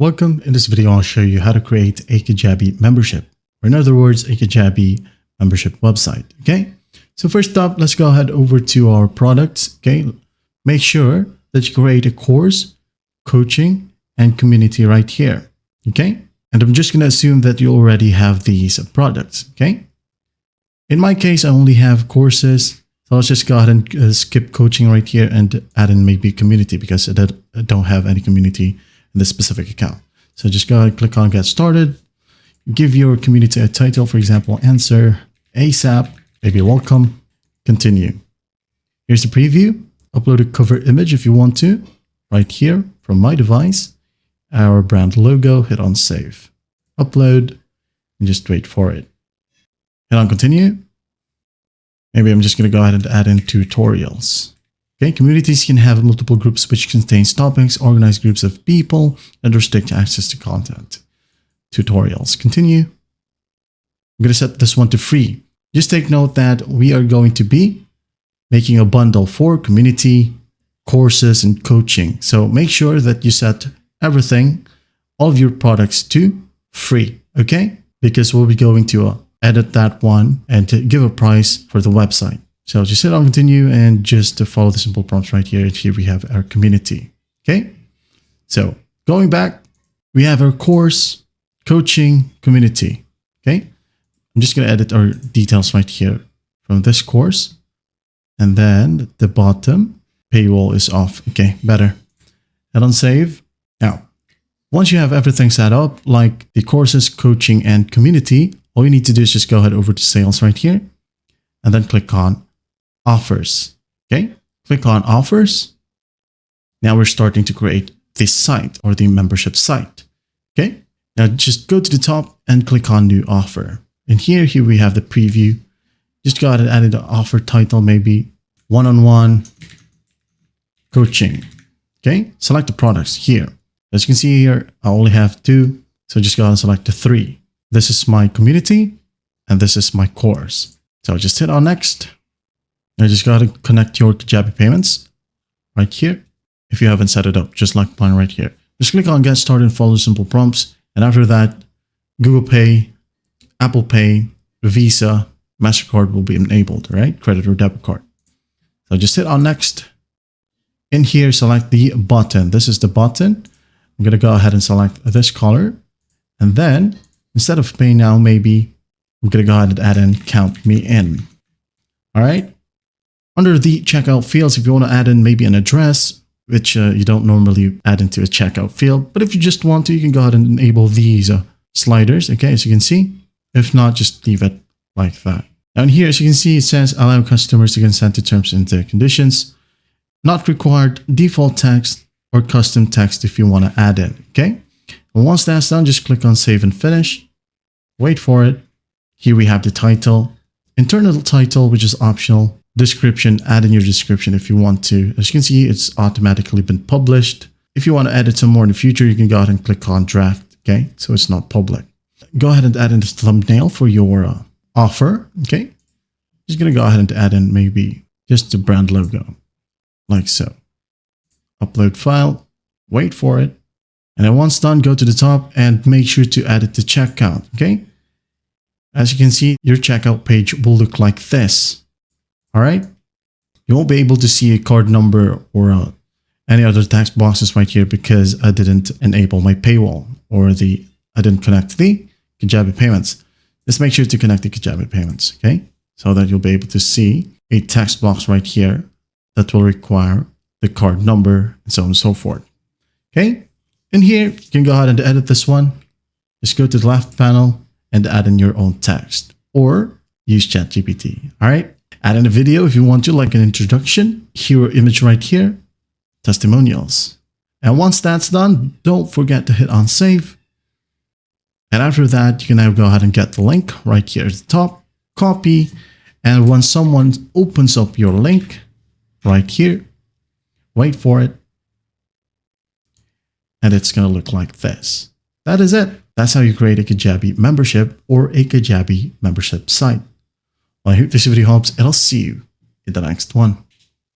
Welcome. In this video, I'll show you how to create a KAJABI membership, or in other words, a KAJABI membership website. Okay. So first up, let's go ahead over to our products. Okay. Make sure that you create a course, coaching, and community right here. Okay. And I'm just going to assume that you already have these products. Okay. In my case, I only have courses. So let's just go ahead and skip coaching right here and add in maybe community because I don't have any community in this specific account. So just go ahead and click on get started. Give your community a title, for example, answer ASAP, maybe welcome, continue. Here's the preview. Upload a cover image if you want to, right here from my device. Our brand logo, hit on save. Upload and just wait for it. Hit on continue. Maybe I'm just going to go ahead and add in tutorials. Okay, communities can have multiple groups which contains topics, organized groups of people, and restrict access to content. Tutorials. Continue. I'm going to set this one to free. Just take note that we are going to be making a bundle for community, courses, and coaching. So make sure that you set everything, all of your products to free. Okay, because we'll be going to edit that one and to give a price for the website. So just hit on continue and just to follow the simple prompts right here. Here we have our community. Okay. So going back, we have our course, coaching, community. Okay. I'm just going to edit our details right here from this course. And then at the bottom, paywall is off. Okay. Better. Hit on save. Now, once you have everything set up, like the courses, coaching, and community, all you need to do is just go ahead over to sales right here and then click on offers. Okay, click on offers. Now we're starting to create this site or the membership site. Okay, now just go to the top and click on new offer. And here we have the preview. Just go ahead and add an offer title, maybe one-on-one coaching. Okay, select the products here. As you can see here, I only have 2. So just go ahead and select the 3. This is my community and this is my course. So just hit on next. Now just go ahead and connect your KAJABI payments right here. If you haven't set it up, just like mine right here. Just click on get started and follow simple prompts. And after that, Google Pay, Apple Pay, Visa, MasterCard will be enabled, right? Credit or debit card. So just hit on next. In here, select the button. This is the button. I'm going to go ahead and select this color. And then instead of pay now, maybe I'm going to go ahead and add in count me in. All right. Under the checkout fields, if you want to add in maybe an address, which you don't normally add into a checkout field, but if you just want to, you can go ahead and enable these sliders. Okay, as you can see. If not, just leave it like that. And here, as you can see, it says allow customers to consent to terms and conditions. Not required default text or custom text if you want to add in. Okay. And once that's done, just click on save and finish. Wait for it. Here we have the title, internal title, which is optional. Description, add in your description if you want to. As you can see, it's automatically been published. If you want to edit some more in the future, you can go ahead and click on draft. Okay, so it's not public. Go ahead and add in the thumbnail for your offer. Okay, just gonna go ahead and add in maybe just the brand logo, like so. Upload file, wait for it, and then once done, go to the top and make sure to add it to checkout. Okay, as you can see, your checkout page will look like this. All right, you won't be able to see a card number or any other text boxes right here because I didn't enable my paywall or I didn't connect the KAJABI payments. Just make sure to connect the KAJABI payments, okay? So that you'll be able to see a text box right here that will require the card number and so on and so forth. Okay, in here, you can go ahead and edit this one. Just go to the left panel and add in your own text or use ChatGPT, all right? Add in a video if you want to, like an introduction, hero image right here, testimonials. And once that's done, don't forget to hit on save. And after that, you can now go ahead and get the link right here at the top, copy. And when someone opens up your link right here, wait for it. And it's going to look like this. That is it. That's how you create a KAJABI membership or a KAJABI membership site. Well, I hope this video helps and I'll see you in the next one.